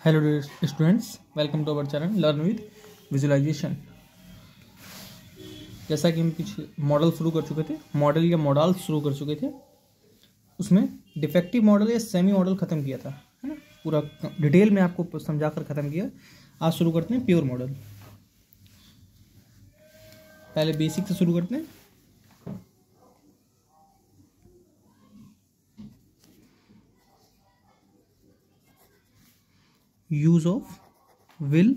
Hello dear students, welcome to our channel learn with visualisation. जैसा कि हम पीछे मॉडल शुरू कर चुके थे, मॉडल या मॉडल्स शुरू कर चुके थे, उसमें डिफेक्टिव मॉडल या सेमी मॉडल ख़त्म किया था, है ना। पूरा डिटेल में आपको समझा कर ख़त्म किया। आज शुरू करते हैं प्योर मॉडल। पहले बेसिक से शुरू करते हैं। यूज ऑफ विल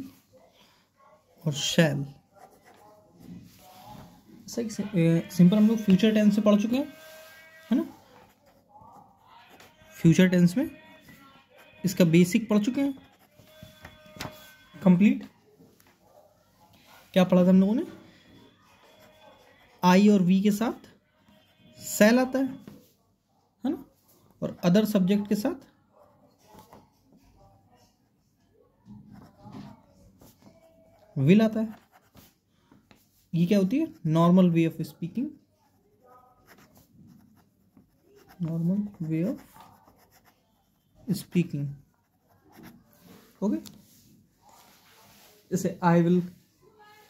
और शैल। सिंपल हम लोग फ्यूचर टेंस से पढ़ चुके हैं, है ना। फ्यूचर टेंस में इसका बेसिक पढ़ चुके हैं कंप्लीट। क्या पढ़ा था हम लोगों ने? आई और वी के साथ सेल आता है ना, और अदर सब्जेक्ट के साथ विल आता है। ये क्या होती है? Normal way of speaking, normal way of speaking. Okay, जैसे I will,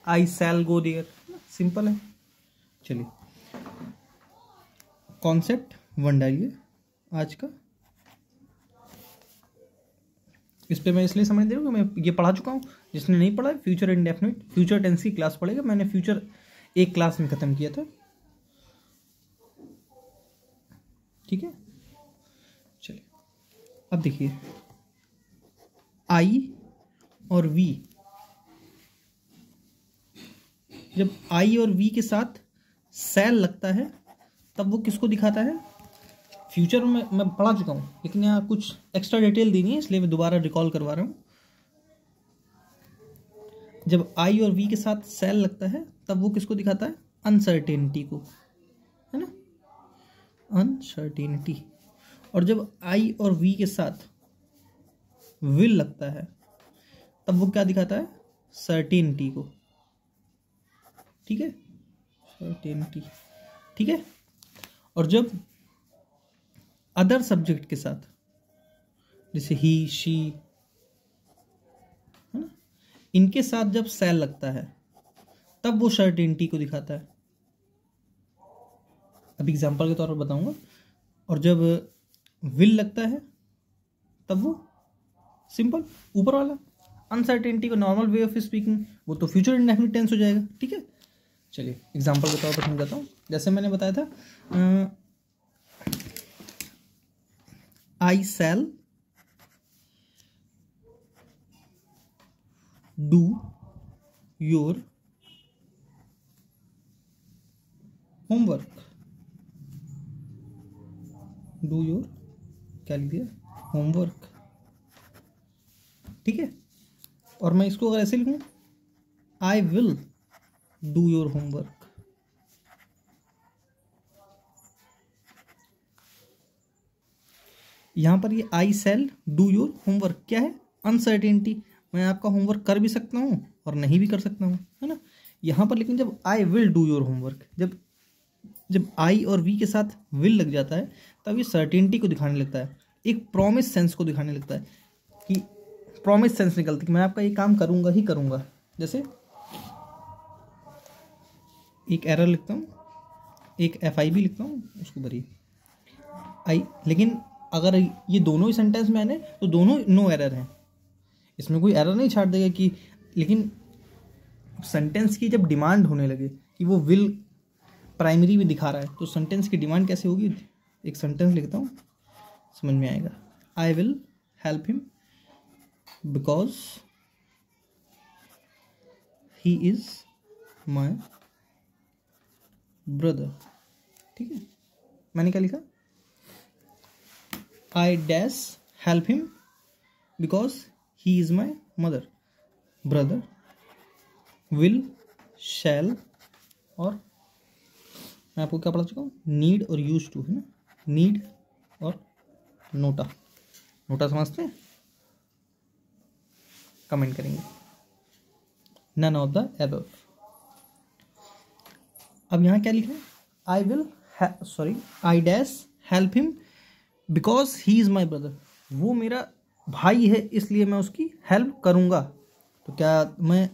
I shall go there, simple है। चलिए, कॉन्सेप्ट वन डालिए आज का। इस पे मैं इसलिए समझ दे रहा हूँ कि मैं ये पढ़ा चुका हूँ। जिसने नहीं पढ़ा है, फ्यूचर इंडेफिनिट, फ्यूचर टेंस की क्लास पढ़ेगा। मैंने फ्यूचर एक क्लास में ख़त्म किया था, ठीक है। चलिए, अब देखिए, आई और वी, जब आई और वी के साथ सेल लगता है तब वो किसको दिखाता है? फ्यूचर में मैं पढ़ा चुका हूँ, लेकिन यहाँ कुछ एक्स्ट्रा डिटेल देनी है, इसलिए मैं दोबारा रिकॉल करवा रहा हूँ। जब आई और वी के साथ सेल लगता है तब वो किसको दिखाता है? अनसर्टेनिटी को, है ना, अनसर्टेनिटी। और जब आई और वी के साथ विल लगता है तब वो क्या दिखाता है? सर्टेनिटी को, ठीक है, सर्टेनिटी, ठीक है। और जब अदर सब्जेक्ट के साथ, जैसे ही, शी, है ना, इनके साथ जब सेल लगता है तब वो सर्टेनिटी को दिखाता है। अब एग्जांपल के तौर पर बताऊंगा। और जब विल लगता है तब वो सिंपल ऊपर वाला अनसर्टेनिटी को, नॉर्मल वे ऑफ स्पीकिंग, वो तो फ्यूचर इंडेफिनिट टेंस हो जाएगा, ठीक है। चलिए, एग्जांपल के तौर पर समझाता हूँ। जैसे मैंने बताया था, I shall do your homework. Do your, क्या लिख दिया? होमवर्क, ठीक है। और मैं इसको अगर ऐसे लिखूं, I will do your homework, यहां पर ये आई शैल डू योर होमवर्क क्या है? अनसर्टेनिटी। मैं आपका होमवर्क कर भी सकता हूं और नहीं भी कर सकता हूं, है ना। यहां पर लेकिन जब I will do your homework, जब आई और वी के साथ विल लग जाता है तब ये सर्टेनिटी को दिखाने लगता है, एक प्रॉमिस सेंस को दिखाने लगता है, कि प्रॉमिस सेंस निकलती कि मैं आपका ये काम करूंगा ही करूंगा। जैसे एक एरर लिखता हूँ, एक FIB लिखता हूँ, उसको भरिए आई। लेकिन अगर ये दोनों ही सेंटेंस में है तो दोनों नो एरर हैं, इसमें कोई एरर नहीं छाट देगा कि। लेकिन सेंटेंस की जब डिमांड होने लगे कि वो विल प्राइमरी में दिखा रहा है, तो सेंटेंस की डिमांड कैसे होगी? एक सेंटेंस लिखता हूँ, समझ में आएगा। I will help him because he is my brother, ठीक है। मैंने क्या लिखा? I dash help him because he is my mother, brother, will, shall, और मैं आपको क्या पढ़ा चुका हूँ? नीड और यूज टू, है ना। नीड और नोटा। नोटा समझते हैं? कमेंट करेंगे। None of the above. अब यहाँ क्या लिखा है? I will, sorry, I dash help him because he is my brother. वो मेरा भाई है इसलिए मैं उसकी हेल्प करूँगा। तो क्या मैं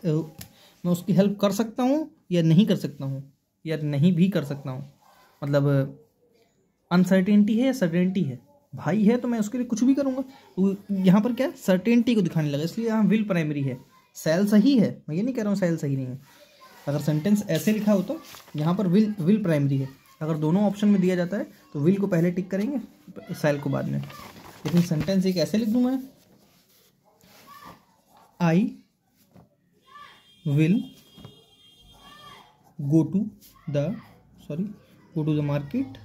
उसकी हेल्प कर सकता हूँ या नहीं कर सकता हूँ, या नहीं भी कर सकता हूँ? मतलब अनसर्टेनिटी है या सर्टेनिटी है? भाई है तो मैं उसके लिए कुछ भी करूँगा। तो यहाँ पर क्या सर्टेनिटी को दिखाने लगा, इसलिए यहाँ विल प्राइमरी है। सेल सही है, मैं ये नहीं कह रहा हूँ सेल सही नहीं है। अगर सेंटेंस ऐसे लिखा होता यहाँ पर विल प्राइमरी है। अगर दोनों ऑप्शन में दिया जाता है तो विल को पहले टिक करेंगे, सेल को बाद में। लेकिन सेंटेंस एक ऐसे लिख दूँ मैं, I will go to the market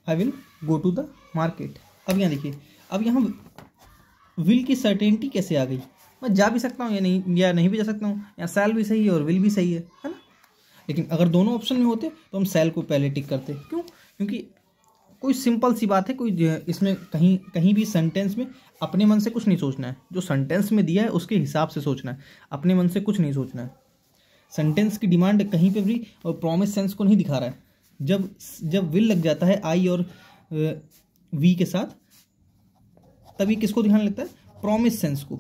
I will go to the market। अब यहाँ देखिए, अब यहाँ विल की सर्टेनिटी कैसे आ गई? मैं जा भी सकता हूँ या नहीं भी जा सकता हूँ। यहाँ सेल भी सही है और विल भी सही है ना। लेकिन अगर दोनों ऑप्शन में होते तो हम सेल को पहले टिक करते। क्यों? क्योंकि कोई सिंपल सी बात है, कोई इसमें कहीं भी सेंटेंस में अपने मन से कुछ नहीं सोचना है। जो सेंटेंस में दिया है उसके हिसाब से सोचना है, अपने मन से कुछ नहीं सोचना है। सेंटेंस की डिमांड कहीं पे भी और प्रॉमिस सेंस को नहीं दिखा रहा है। जब विल लग जाता है आई और वी के साथ, तभी किसको दिखाने लगता है? प्रॉमिस सेंस को।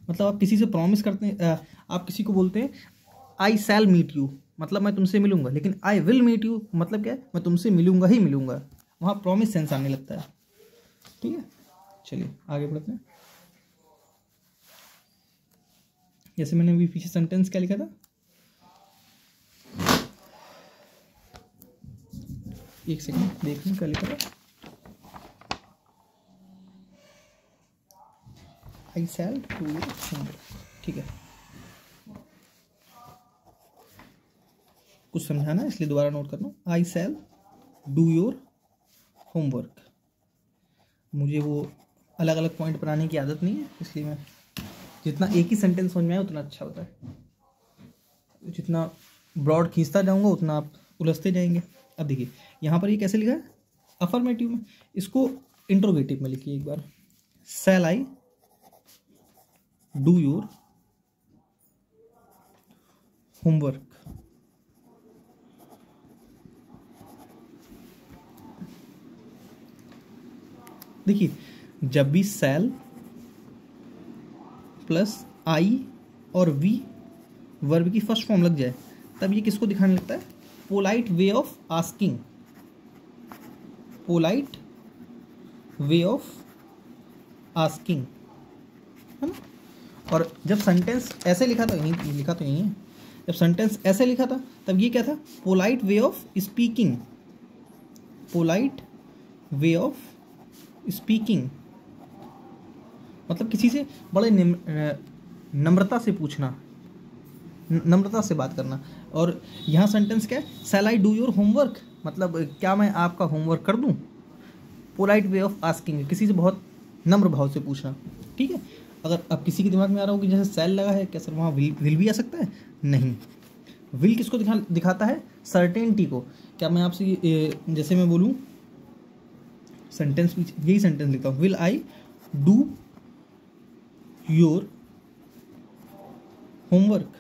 मतलब आप किसी से प्रॉमिस करते हैं, आप किसी को बोलते हैं आई शैल मीट यू, मतलब मैं तुमसे मिलूंगा। लेकिन आई विल मीट यू मतलब क्या है? मैं तुमसे मिलूंगा ही मिलूंगा। वहाँ प्रॉमिस सेंस आने लगता है। ठीक है, चलिए आगे बढ़ते हैं। जैसे मैंने अभी पीछे सेंटेंस क्या लिखा था, एक सेकंड देख लूं क्या लिखा था। I shall do your homework. ठीक है, कुछ समझाना है इसलिए दोबारा नोट करना। आई शैल डू योर होमवर्क। मुझे वो अलग अलग पॉइंट बनाने की आदत नहीं है, इसलिए मैं जितना एक ही सेंटेंस समझ में आए उतना अच्छा होता है। जितना ब्रॉड खींचता जाऊंगा उतना आप उलझते जाएंगे। अब देखिए यहाँ पर ये कैसे लिखा है? अफर्मेटिव में। इसको इंट्रोगेटिव में लिखिए एक बार। शैल आई डू योर होमवर्क। देखिए जब भी शैल प्लस आई और वी वर्ब की फर्स्ट फॉर्म लग जाए तब ये किसको दिखाने लगता है? Polite way of asking. Polite way of asking है ना। और जब सेंटेंस ऐसे लिखा था, यही है। जब सेंटेंस ऐसे लिखा था तब ये क्या था? Polite way of speaking. Polite way of speaking मतलब किसी से बड़े नम्रता से पूछना, नम्रता से बात करना। और यहाँ सेंटेंस क्या है? शैल आई डू योर होमवर्क मतलब क्या मैं आपका होमवर्क कर दूँ? पोलाइट वे ऑफ आस्किंग, किसी से बहुत नम्र भाव से पूछना। ठीक है, अगर अब किसी के दिमाग में आ रहा हो कि जैसे शैल लगा है, क्या सर वहाँ विल भी आ सकता है? नहीं। विल किसको दिखाता है? सर्टेनिटी को। क्या मैं आपसे जैसे मैं बोलूँ सेंटेंस, यही सेंटेंस लिखता हूँ, will I do your homework.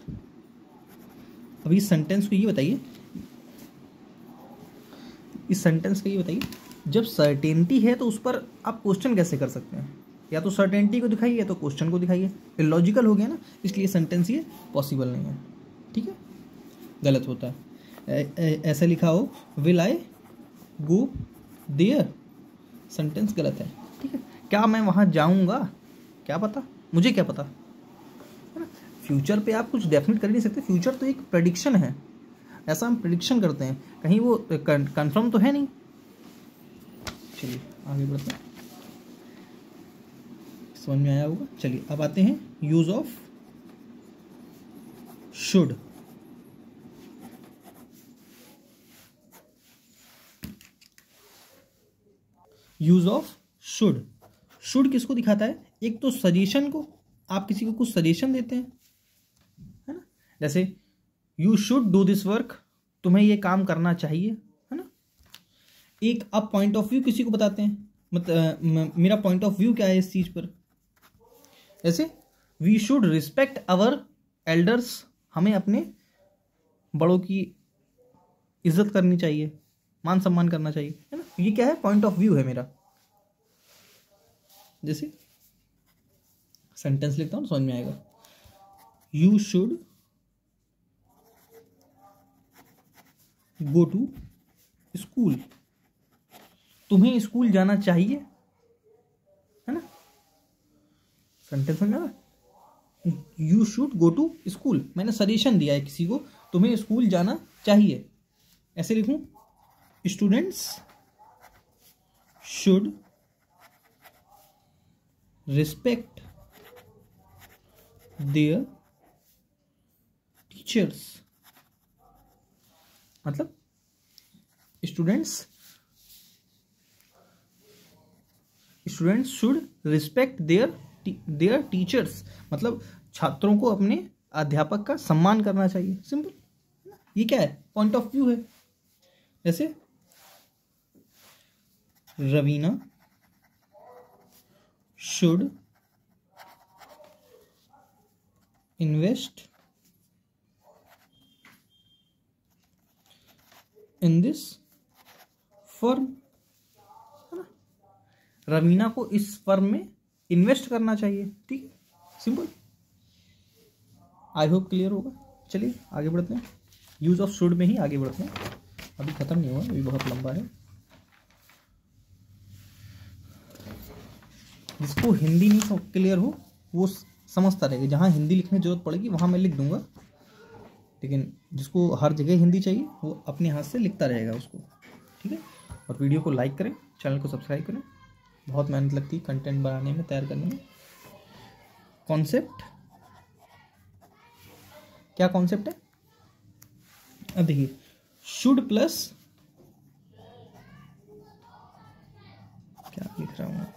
अब इस सेंटेंस को ये बताइए, इस सेंटेंस का ये बताइए, जब सर्टेनिटी है तो उस पर आप क्वेश्चन कैसे कर सकते हैं? या तो सर्टेनिटी को दिखाइए या तो क्वेश्चन को दिखाइए। इलॉजिकल हो गया ना, इसलिए सेंटेंस ये पॉसिबल नहीं है। ठीक है, गलत होता है। ऐसा लिखा हो will I go there, sentence गलत है। ठीक है, क्या मैं वहाँ जाऊँगा? क्या पता, मुझे क्या पता है ना। फ्यूचर पे आप कुछ डेफिनेट कर नहीं सकते। फ्यूचर तो एक प्रेडिक्शन है, ऐसा हम प्रेडिक्शन करते हैं, कहीं वो कंफर्म तो है नहीं। चलिए आगे बढ़ते हैं, समझ में आया होगा। चलिए अब आते हैं use of should. Use of should. Should किसको दिखाता है? एक तो सजेशन को, आप किसी को कुछ सजेशन देते हैं है ना, जैसे you should do this work, तुम्हें ये काम करना चाहिए है ना। एक आप पॉइंट ऑफ व्यू किसी को बताते हैं, मतलब मेरा पॉइंट ऑफ व्यू क्या है इस चीज पर। ऐसे we should respect our elders, हमें अपने बड़ों की इज्जत करनी चाहिए। मान सम्मान करना चाहिए, है ना। ये क्या है, पॉइंट ऑफ व्यू है मेरा। जैसे सेंटेंस लिखता हूँ समझ में आएगा। You should go to school, तुम्हें स्कूल जाना चाहिए, है ना। सेंटेंस समझ में, you should go to school, मैंने सजेशन दिया है किसी को, तुम्हें स्कूल जाना चाहिए। ऐसे लिखूं, students should respect their teachers, मतलब students should respect their teachers, मतलब छात्रों को अपने अध्यापक का सम्मान करना चाहिए। सिंपल। ये क्या है, पॉइंट ऑफ व्यू है। जैसे Raveena should invest in this firm, है ना। रवीना को इस फर्म में इन्वेस्ट करना चाहिए। ठीक है, सिंपल। आई होप क्लियर होगा। चलिए आगे बढ़ते हैं, यूज ऑफ शुड में ही आगे बढ़ते हैं। अभी खत्म नहीं हुआ, अभी बहुत लंबा है। जिसको हिंदी नहीं क्लियर हो वो समझता रहेगा, जहाँ हिंदी लिखने की जरूरत पड़ेगी वहाँ मैं लिख दूंगा, लेकिन जिसको हर जगह हिंदी चाहिए वो अपने हाथ से लिखता रहेगा उसको। ठीक है, और वीडियो को लाइक करें, चैनल को सब्सक्राइब करें। बहुत मेहनत लगती है कंटेंट बनाने में, तैयार करने में। कॉन्सेप्ट, क्या कॉन्सेप्ट है, अब देखिए, शुड प्लस, क्या लिख रहा हूँ,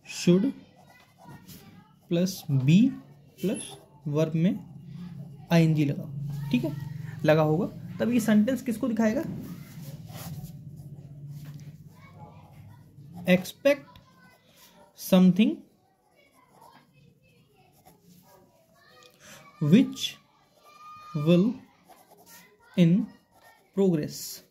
should plus be plus verb में आईएनजी लगाओ। ठीक है, लगा होगा, तब ये सेंटेंस किसको दिखाएगा, expect something which will in progress.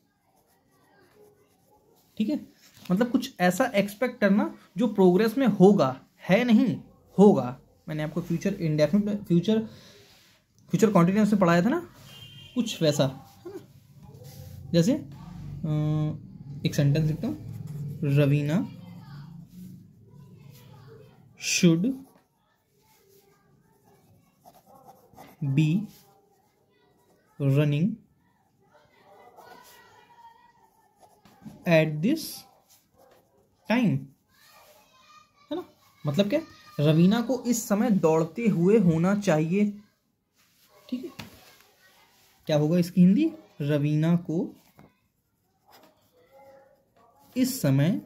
ठीक है, मतलब कुछ ऐसा एक्सपेक्ट करना जो प्रोग्रेस में होगा, है नहीं, होगा। मैंने आपको फ्यूचर इंडेफिनिट, फ्यूचर कॉन्टिन्यूअस में पढ़ाया था ना, कुछ वैसा, है ना। जैसे एक सेंटेंस लिखता हूँ, Raveena should be running at this time, है ना। मतलब क्या, रवीना को इस समय दौड़ते हुए होना चाहिए। ठीक है, क्या होगा इसकी हिंदी, रवीना को इस समय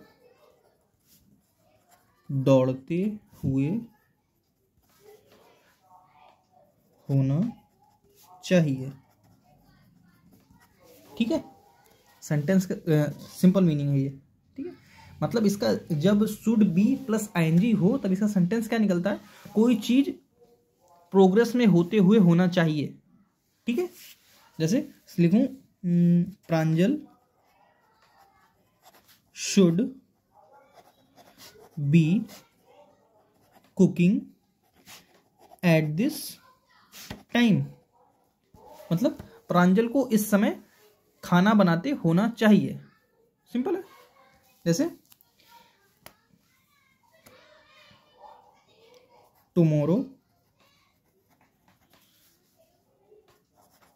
दौड़ते हुए होना चाहिए। ठीक है, सेंटेंस का सिंपल मीनिंग है ये। ठीक है, मतलब इसका जब शुड बी प्लस आईएनजी हो तब इसका सेंटेंस क्या निकलता है, कोई चीज प्रोग्रेस में होते हुए होना चाहिए। ठीक है, जैसे लिखूं, Pranjal should be cooking at this time, मतलब प्रांजल को इस समय खाना बनाते होना चाहिए। सिंपल है। जैसे tomorrow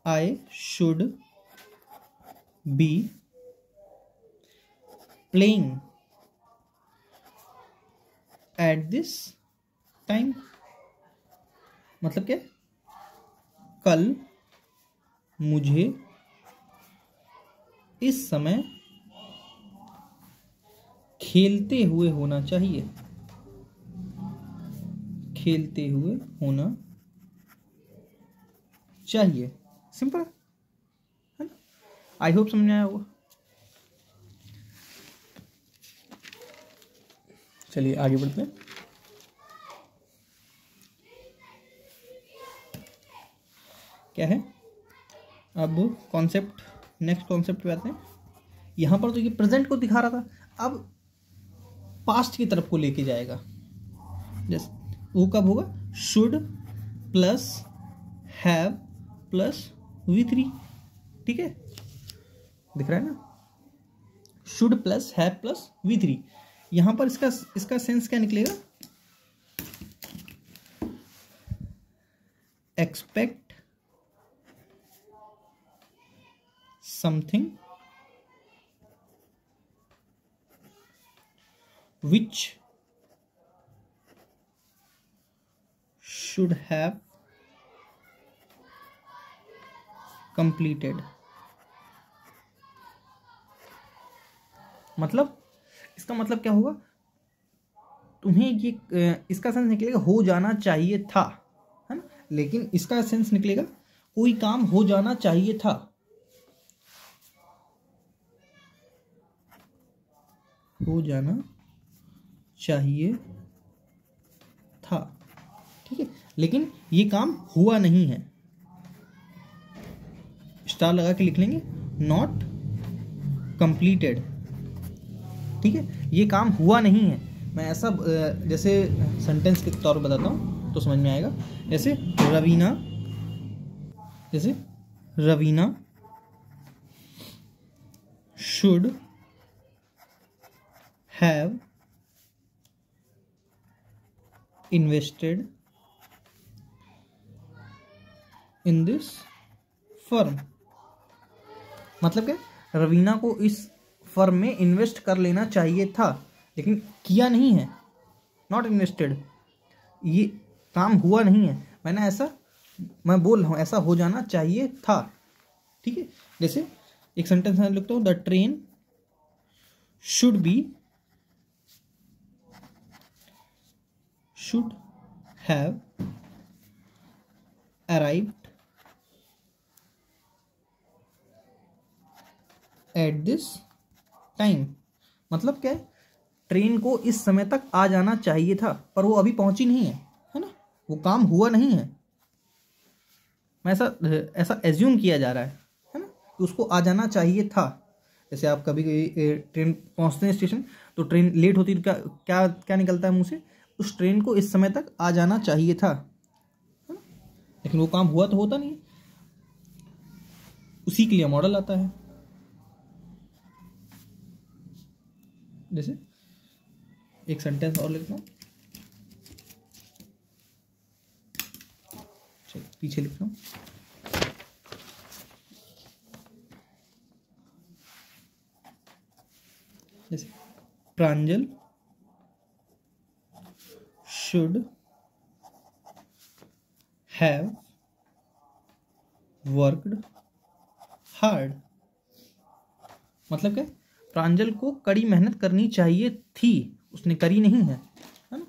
I should be playing at this time, मतलब क्या, कल मुझे इस समय खेलते हुए होना चाहिए, खेलते हुए होना चाहिए। सिंपल है ना, आई होप समझ में आया होगा। चलिए आगे बढ़ते हैं। क्या है अब कॉन्सेप्ट, नेक्स्ट कॉन्सेप्ट पे आते हैं। यहाँ पर तो ये प्रेजेंट को दिखा रहा था, अब पास्ट की तरफ को लेके जाएगा। जैसे वो कब होगा, should plus have plus V3, ठीक है, दिख रहा है ना, should plus have plus V3। यहां पर इसका सेंस क्या निकलेगा, expect something which should have completed। मतलब इसका मतलब क्या होगा, तुम्हें ये इसका सेंस निकलेगा हो जाना चाहिए था, है ना, लेकिन इसका सेंस निकलेगा कोई काम हो जाना चाहिए था, हो जाना चाहिए था, ठीक है, लेकिन ये काम हुआ नहीं है, स्टार लगा के लिख लेंगे, नॉट कंप्लीटेड, ठीक है, ये काम हुआ नहीं है। मैं ऐसा जैसे सेंटेंस के तौर पर बताता हूँ तो समझ में आएगा। जैसे Raveena should have invested in this firm. मतलब क्या, रवीना को इस फर्म में इन्वेस्ट कर लेना चाहिए था, लेकिन किया नहीं है, नॉट इन्वेस्टेड, ये काम हुआ नहीं है। मैं बोल रहा हूं ऐसा हो जाना चाहिए था, ठीक है। जैसे एक सेंटेंस में लिखता हूं, the train should have arrived at this time. मतलब क्या है, ट्रेन को इस समय तक आ जाना चाहिए था, पर वो अभी पहुंची नहीं है ना, वो काम हुआ नहीं है। मैं ऐसा एज्यूम किया जा रहा है ना, कि उसको आ जाना चाहिए था। जैसे आप कभी ट्रेन पहुंचते हैं स्टेशन, तो ट्रेन लेट होती है, क्या क्या निकलता है मुंह से, उस ट्रेन को इस समय तक आ जाना चाहिए था, है ना, लेकिन वो काम हुआ तो होता नहीं है। उसी के लिए मॉडल आता है। जैसे एक सेंटेंस और लिखता हूँ, पीछे लिखता हूँ, जैसे प्रांजल शुड हैव वर्कड हार्ड। मतलब क्या, प्रांजल को कड़ी मेहनत करनी चाहिए थी, उसने करी नहीं है ना,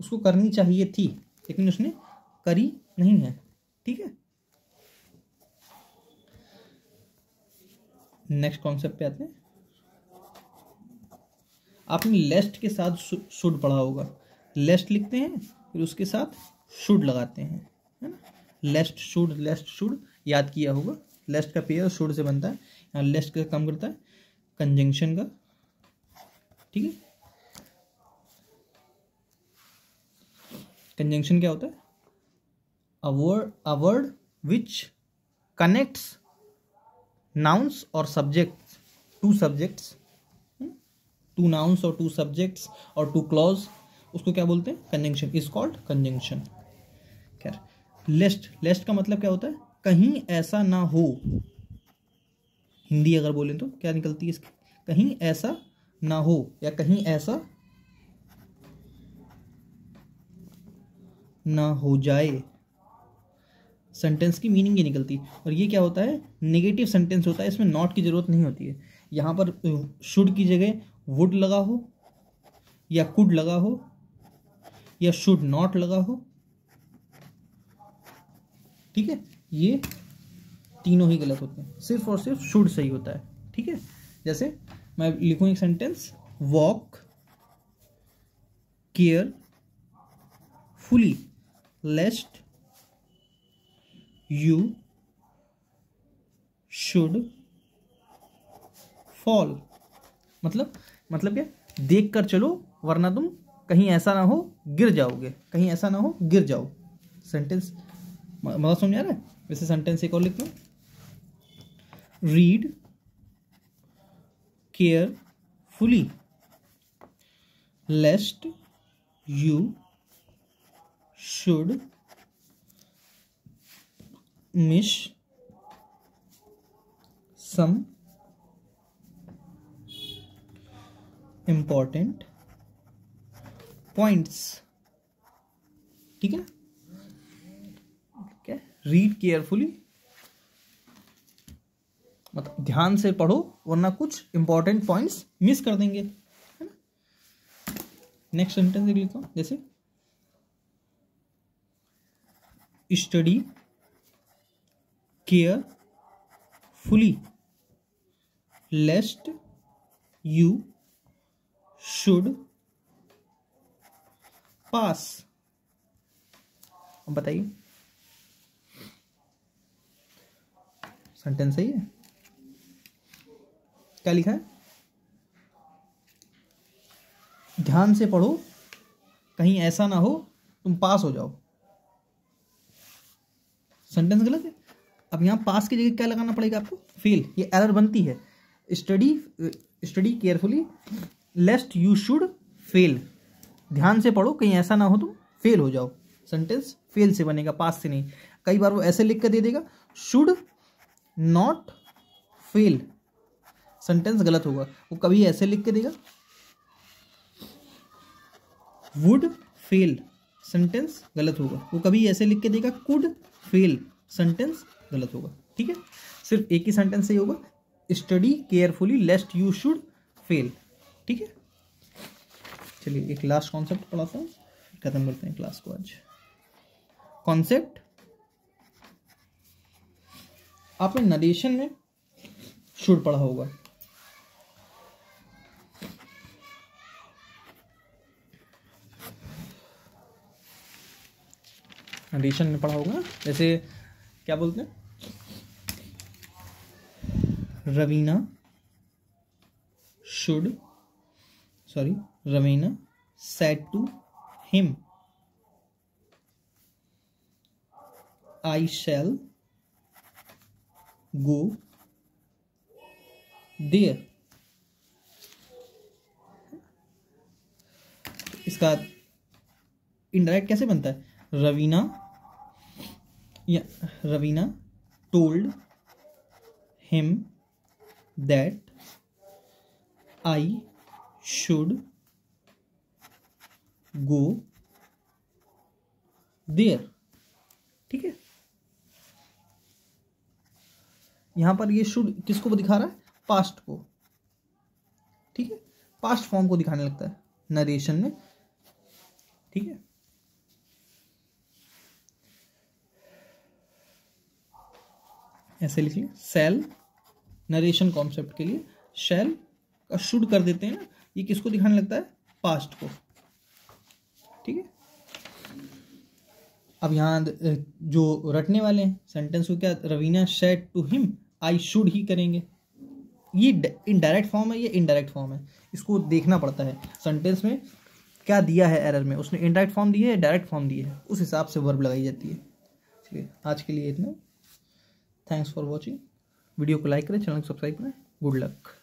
उसको करनी चाहिए थी लेकिन उसने करी नहीं है, ठीक है। नेक्स्ट कॉन्सेप्ट पे आते हैं। आपने लेस्ट के साथ शुड पढ़ा होगा, लेस्ट लिखते हैं फिर उसके साथ शुड लगाते हैं, है ना, लेस्ट शुड याद किया होगा। लेस्ट का पेयर शुड से बनता है, यहाँ लेस्ट का काम करता है कंजंक्शन का, ठीक है। कंजंक्शन क्या होता है, a word which connects nouns और subjects, two subjects, two nouns और टू सब्जेक्ट्स और टू क्लॉज, उसको क्या बोलते हैं, कंजंक्शन, इज कॉल्ड कंजंक्शन। खैर, लेस्ट का मतलब क्या होता है, कहीं ऐसा ना हो। हिंदी अगर बोलें तो क्या निकलती है इसकी, कहीं ऐसा ना हो या कहीं ऐसा ना हो जाए। सेंटेंस की मीनिंग ये निकलती है। और ये क्या होता है, नेगेटिव सेंटेंस होता है, इसमें नॉट की जरूरत नहीं होती है। यहाँ पर शुड की जगह वुड लगा हो या कुड लगा हो या शुड नॉट लगा हो, ठीक है, ये तीनों ही गलत होते हैं, सिर्फ और सिर्फ शुड सही होता है, ठीक है। जैसे मैं लिखूं एक sentence, walk carefully lest you should fall, मतलब क्या, देख कर चलो वरना तुम कहीं ऐसा ना हो गिर जाओगे, कहीं ऐसा ना हो गिर जाओ। सेंटेंस मतलब समझ आ रहा है। वैसे सेंटेंस एक और लिखता हूँ, read carefully lest you should miss some important points. ठीक है, क्या, रीड केयरफुली मतलब ध्यान से पढ़ो वरना कुछ इंपॉर्टेंट पॉइंट्स मिस कर देंगे, है ना। नेक्स्ट सेंटेंस देख लेता हूं, जैसे study carefully lest you should pass. अब बताइए सेंटेंस सही है? क्या लिखा है, ध्यान से पढ़ो कहीं ऐसा ना हो तुम पास हो जाओ। सेंटेंस गलत है। अब यहां पास की जगह क्या लगाना पड़ेगा आपको, फेल। ये एरर बनती है। Study carefully lest you should fail, ध्यान से पढ़ो कहीं ऐसा ना हो तुम फेल हो जाओ। सेंटेंस फेल से बनेगा, पास से नहीं। कई बार वो ऐसे लिख कर दे देगा, शुड नॉट फेल, सेंटेंस गलत होगा। वो कभी ऐसे लिख के देगा, वुड फेल, सेंटेंस गलत होगा। वो कभी ऐसे लिख के देगा, कुड फेल, सेंटेंस गलत होगा। ठीक है, सिर्फ एक ही सेंटेंस सही होगा, study carefully lest you should fail. ठीक है, चलिए एक लास्ट कॉन्सेप्ट पढ़ाता हूँ, खत्म करते हैं क्लास को आज। कॉन्सेप्ट आपने नरेशन में शुड पढ़ा होगा। नरेशन में पढ़ा होगा, जैसे क्या बोलते हैं, Raveena said to him, I shall go there। इसका इनडायरेक्ट कैसे बनता है, Raveena told him that I should go there। ठीक है, यहां पर ये शुड किसको दिखा रहा है, पास्ट को। ठीक है, पास्ट फॉर्म को दिखाने लगता है नरेशन में। ठीक है, ऐसे लिखिए, शैल नरेशन कॉन्सेप्ट के लिए शैल का शुड कर देते हैं ना, ये किसको दिखाने लगता है, पास्ट को। ठीक है, अब यहाँ जो रटने वाले हैं सेंटेंस को, क्या, Raveena said to him, I should he करेंगे। ये इनडायरेक्ट फॉर्म है, ये इनडायरेक्ट फॉर्म है, इसको देखना पड़ता है सेंटेंस में क्या दिया है एरर में, उसने इनडायरेक्ट फॉर्म दी है या डायरेक्ट फॉर्म दी है, उस हिसाब से वर्ब लगाई जाती है। चलिए आज के लिए इतना, थैंक्स फॉर वॉचिंग। वीडियो को लाइक करें, चैनल को सब्सक्राइब करें। Good luck.